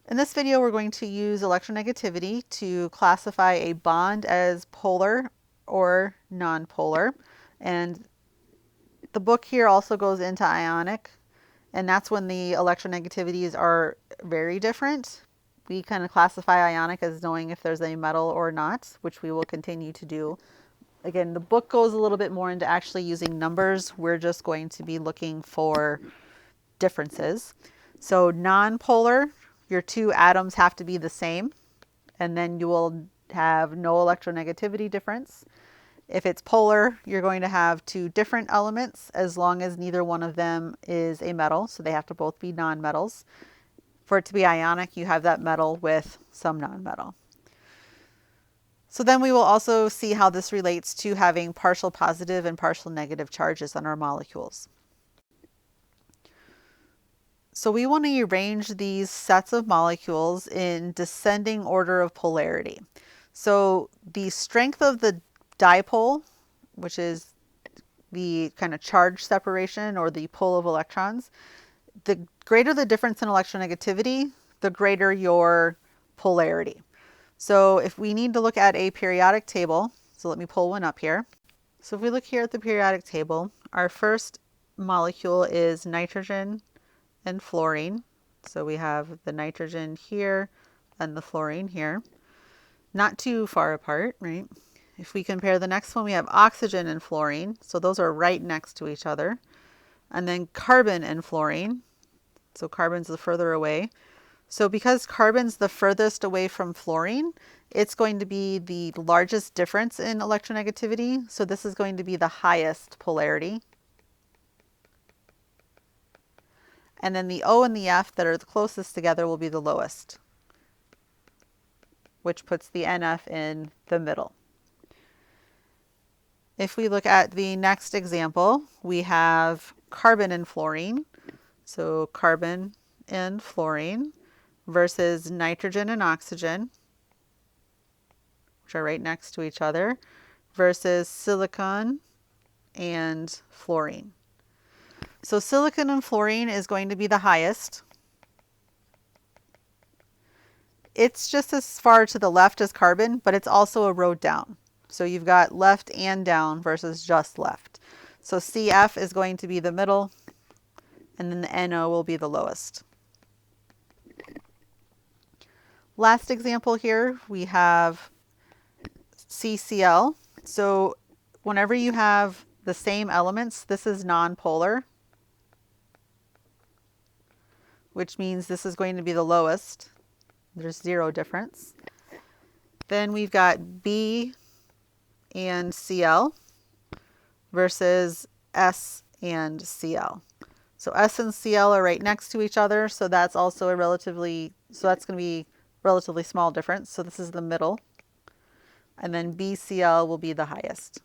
In this video, we're going to use electronegativity to classify a bond as polar or nonpolar. And the book here also goes into ionic, and that's when the electronegativities are very different. We kind of classify ionic as knowing if there's a metal or not, which we will continue to do. Again, the book goes a little bit more into actually using numbers. We're just going to be looking for differences. So nonpolar, your two atoms have to be the same, and then you will have no electronegativity difference. If it's polar, you're going to have two different elements as long as neither one of them is a metal, so they have to both be nonmetals. For it to be ionic, you have that metal with some nonmetal. So then we will also see how this relates to having partial positive and partial negative charges on our molecules. So we want to arrange these sets of molecules in descending order of polarity. So the strength of the dipole, which is the kind of charge separation or the pull of electrons, the greater the difference in electronegativity, the greater your polarity. So if we need to look at a periodic table, so let me pull one up here. So if we look here at the periodic table, our first molecule is nitrogen and fluorine. So we have the nitrogen here and the fluorine here. Not too far apart, right? If we compare the next one, we have oxygen and fluorine. So those are right next to each other. And then carbon and fluorine. So carbon's the further away. So because carbon's the furthest away from fluorine, it's going to be the largest difference in electronegativity. So this is going to be the highest polarity. And then the O and the F that are the closest together will be the lowest, which puts the NF in the middle. If we look at the next example, we have carbon and fluorine. So carbon and fluorine versus nitrogen and oxygen, which are right next to each other, versus silicon and fluorine. So silicon and fluorine is going to be the highest. It's just as far to the left as carbon, but it's also a row down. So you've got left and down versus just left. So CF is going to be the middle, and then the NO will be the lowest. Last example here, we have CCl. So whenever you have the same elements, this is nonpolar, which means this is going to be the lowest. There's zero difference. Then we've got B and Cl versus S and Cl. So S and Cl are right next to each other, so that's also that's going to be relatively small difference. So this is the middle. And then BCl will be the highest.